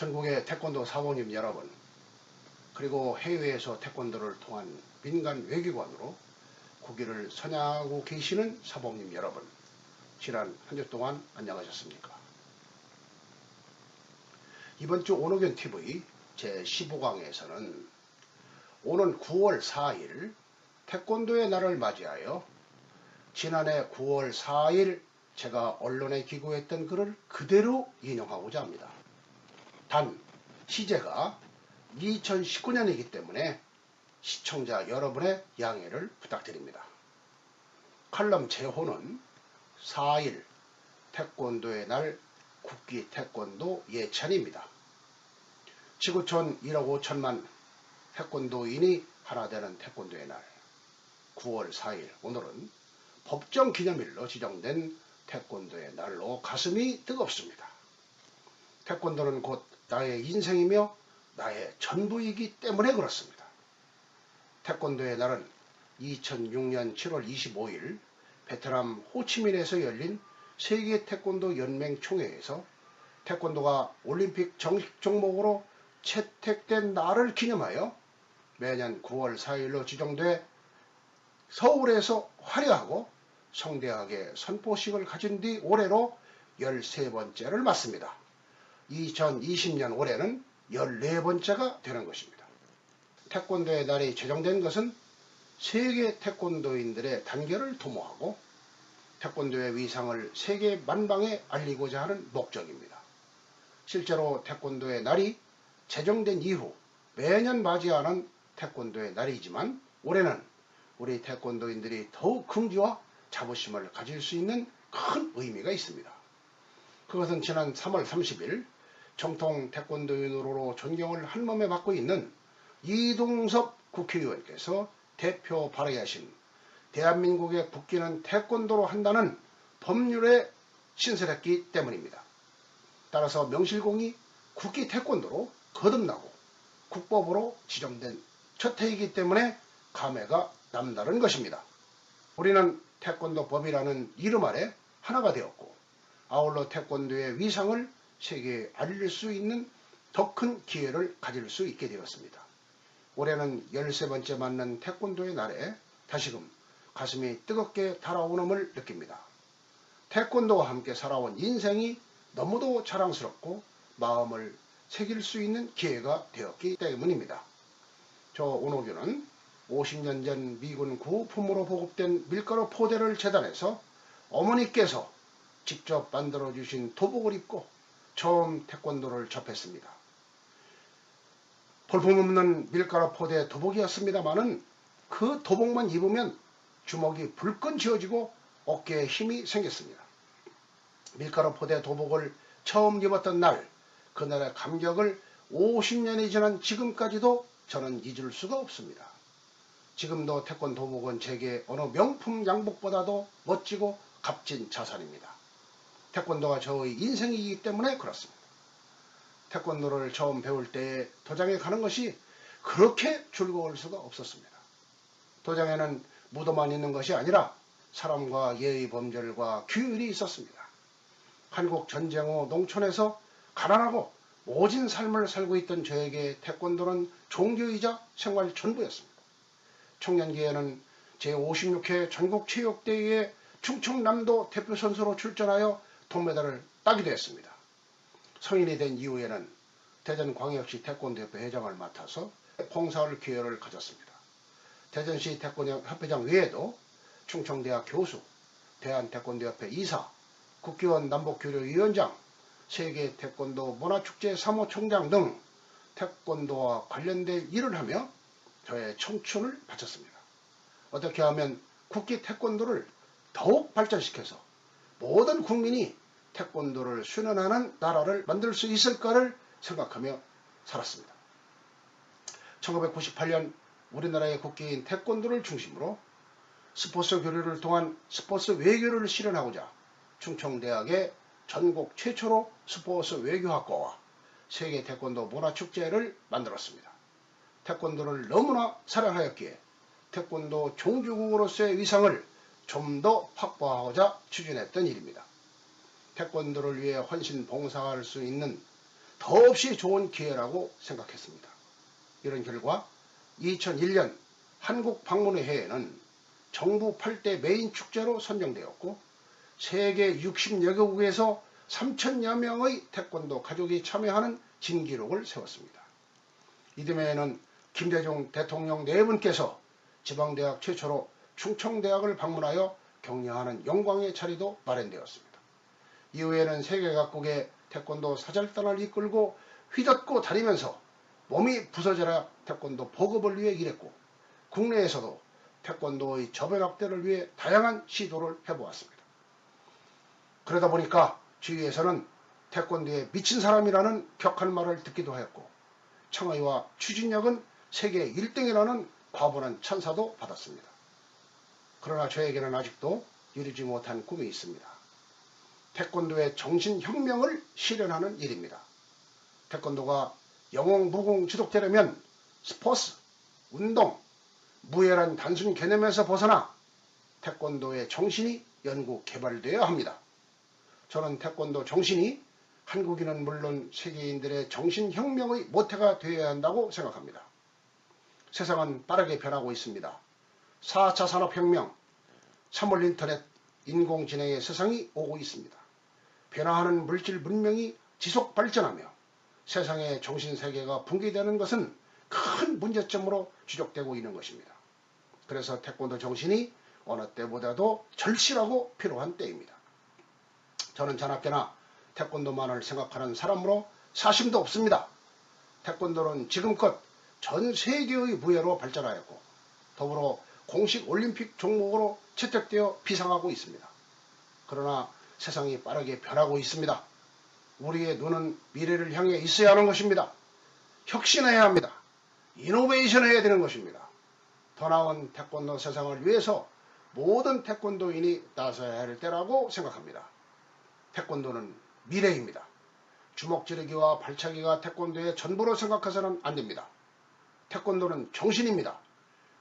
전국의 태권도 사모님 여러분, 그리고 해외에서 태권도를 통한 민간 외교관으로 국위를 선양하고 계시는 사모님 여러분, 지난 한 주 동안 안녕하셨습니까? 이번 주 온호견TV 제15강에서는 오는 9월 4일 태권도의 날을 맞이하여 지난해 9월 4일 제가 언론에 기고했던 글을 그대로 인용하고자 합니다. 단 시제가 2019년이기 때문에 시청자 여러분의 양해를 부탁드립니다. 칼럼 제호는 4일 태권도의 날 국기 태권도 예찬입니다. 지구촌 1억 5천만 태권도인이 하나 되는 태권도의 날 9월 4일, 오늘은 법정 기념일로 지정된 태권도의 날로 가슴이 뜨겁습니다. 태권도는 곧 나의 인생이며 나의 전부이기 때문에 그렇습니다. 태권도의 날은 2006년 7월 25일 베트남 호치민에서 열린 세계 태권도 연맹 총회에서 태권도가 올림픽 정식 종목으로 채택된 날을 기념하여 매년 9월 4일로 지정돼 서울에서 화려하고 성대하게 선포식을 가진 뒤 올해로 13번째를 맞습니다. 2020년 올해는 14번째가 되는 것입니다. 태권도의 날이 제정된 것은 세계 태권도인들의 단결을 도모하고 태권도의 위상을 세계 만방에 알리고자 하는 목적입니다. 실제로 태권도의 날이 제정된 이후 매년 맞이하는 태권도의 날이지만 올해는 우리 태권도인들이 더욱 긍지와 자부심을 가질 수 있는 큰 의미가 있습니다. 그것은 지난 3월 30일 정통 태권도인으로 존경을 한몸에 받고 있는 이동섭 국회의원께서 대표 발의하신 대한민국의 국기는 태권도로 한다는 법률에 신설했기 때문입니다. 따라서 명실공히 국기 태권도로 거듭나고 국법으로 지정된 첫 해이기 때문에 감회가 남다른 것입니다. 우리는 태권도법이라는 이름 아래 하나가 되었고 아울러 태권도의 위상을 세계에 알릴 수 있는 더 큰 기회를 가질 수 있게 되었습니다. 올해는 13번째 맞는 태권도의 날에 다시금 가슴이 뜨겁게 달아오름을 느낍니다. 태권도와 함께 살아온 인생이 너무도 자랑스럽고 마음을 새길 수 있는 기회가 되었기 때문입니다. 저 온호규는 50년 전 미군 구호품으로 보급된 밀가루 포대를 재단해서 어머니께서 직접 만들어주신 도복을 입고 처음 태권도를 접했습니다. 볼품없는 밀가루 포대 도복이었습니다마는 그 도복만 입으면 주먹이 불끈 쥐어지고 어깨에 힘이 생겼습니다. 밀가루 포대 도복을 처음 입었던 날, 그날의 감격을 50년이 지난 지금까지도 저는 잊을 수가 없습니다. 지금도 태권도복은 제게 어느 명품 양복보다도 멋지고 값진 자산입니다. 태권도가 저의 인생이기 때문에 그렇습니다. 태권도를 처음 배울 때 도장에 가는 것이 그렇게 즐거울 수가 없었습니다. 도장에는 무도만 있는 것이 아니라 사람과 예의 범절과 규율이 있었습니다. 한국 전쟁 후 농촌에서 가난하고 모진 삶을 살고 있던 저에게 태권도는 종교이자 생활 전부였습니다. 청년기에는 제56회 전국체육대회에 충청남도 대표선수로 출전하여 동메달을 따기도 했습니다. 성인이 된 이후에는 대전광역시 태권도협회 회장을 맡아서 봉사할 기회를 가졌습니다. 대전시 태권도협회장 외에도 충청대학 교수, 대한태권도협회 이사, 국회의원 남북교류위원장, 세계 태권도 문화축제 사무총장 등 태권도와 관련된 일을 하며 저의 청춘을 바쳤습니다. 어떻게 하면 국기 태권도를 더욱 발전시켜서 모든 국민이 태권도를 순환하는 나라를 만들 수 있을까를 생각하며 살았습니다. 1998년 우리나라의 국기인 태권도를 중심으로 스포츠 교류를 통한 스포츠 외교를 실현하고자 충청대학의 전국 최초로 스포츠 외교학과와 세계 태권도 문화축제를 만들었습니다. 태권도를 너무나 사랑하였기에 태권도 종주국으로서의 위상을 좀 더 확보하고자 추진했던 일입니다. 태권도를 위해 헌신 봉사할 수 있는 더없이 좋은 기회라고 생각했습니다. 이런 결과 2001년 한국 방문의 해에는 정부 8대 메인 축제로 선정되었고 세계 60여 개국에서 3,000여 명의 태권도 가족이 참여하는 진기록을 세웠습니다. 이듬해에는 김대중 대통령 네 분께서 지방대학 최초로 충청대학을 방문하여 격려하는 영광의 자리도 마련되었습니다. 이후에는 세계 각국의 태권도 사절단을 이끌고 휘젓고 다니면서 몸이 부서져라 태권도 보급을 위해 일했고 국내에서도 태권도의 저변 확대를 위해 다양한 시도를 해보았습니다. 그러다 보니까 주위에서는 태권도에 미친 사람이라는 격한 말을 듣기도 하였고 청의와 추진력은 세계 1등이라는 과분한 찬사도 받았습니다. 그러나 저에게는 아직도 이루지 못한 꿈이 있습니다. 태권도의 정신혁명을 실현하는 일입니다. 태권도가 영웅무궁 지속되려면 스포츠, 운동, 무예란 단순 개념에서 벗어나 태권도의 정신이 연구 개발되어야 합니다. 저는 태권도 정신이 한국인은 물론 세계인들의 정신혁명의 모태가 되어야 한다고 생각합니다. 세상은 빠르게 변하고 있습니다. 4차 산업혁명, 3월 인터넷, 인공지능의 세상이 오고 있습니다. 변화하는 물질 문명이 지속 발전하며 세상의 정신세계가 붕괴되는 것은 큰 문제점으로 지적되고 있는 것입니다. 그래서 태권도 정신이 어느 때보다도 절실하고 필요한 때입니다. 저는 자나깨나 태권도만을 생각하는 사람으로 사심도 없습니다. 태권도는 지금껏 전 세계의 무예로 발전하였고 더불어 공식 올림픽 종목으로 채택되어 비상하고 있습니다. 그러나 세상이 빠르게 변하고 있습니다. 우리의 눈은 미래를 향해 있어야 하는 것입니다. 혁신해야 합니다. 이노베이션 해야 되는 것입니다. 더 나은 태권도 세상을 위해서 모든 태권도인이 나서야 할 때라고 생각합니다. 태권도는 미래입니다. 주먹 지르기와 발차기가 태권도의 전부로 생각해서는 안 됩니다. 태권도는 정신입니다.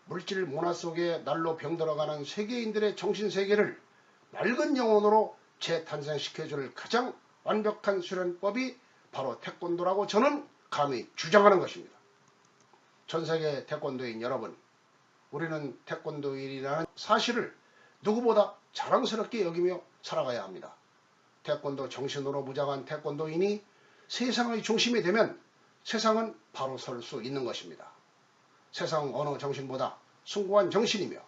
물질 문화 속에 날로 병들어가는 세계인들의 정신세계를 맑은 영혼으로 재탄생시켜줄 가장 완벽한 수련법이 바로 태권도라고 저는 감히 주장하는 것입니다. 전세계 태권도인 여러분, 우리는 태권도인이라는 사실을 누구보다 자랑스럽게 여기며 살아가야 합니다. 태권도 정신으로 무장한 태권도인이 세상의 중심이 되면 세상은 바로 설 수 있는 것입니다. 세상 어느 정신보다 숭고한 정신이며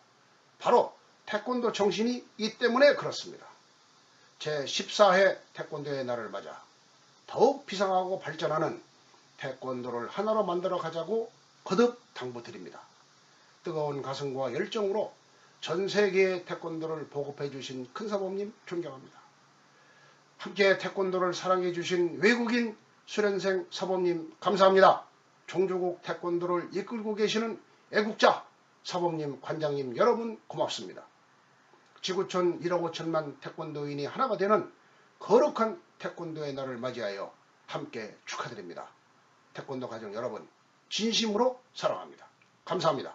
바로 태권도 정신이 이 때문에 그렇습니다. 제14회 태권도의 날을 맞아 더욱 비상하고 발전하는 태권도를 하나로 만들어 가자고 거듭 당부드립니다. 뜨거운 가슴과 열정으로 전 세계의 태권도를 보급해 주신 큰사범님 존경합니다. 함께 태권도를 사랑해 주신 외국인 수련생 사범님 감사합니다. 종주국 태권도를 이끌고 계시는 애국자 사범님, 관장님 여러분 고맙습니다. 지구촌 1억 5천만 태권도인이 하나가 되는 거룩한 태권도의 날을 맞이하여 함께 축하드립니다. 태권도 가정 여러분 진심으로 사랑합니다. 감사합니다.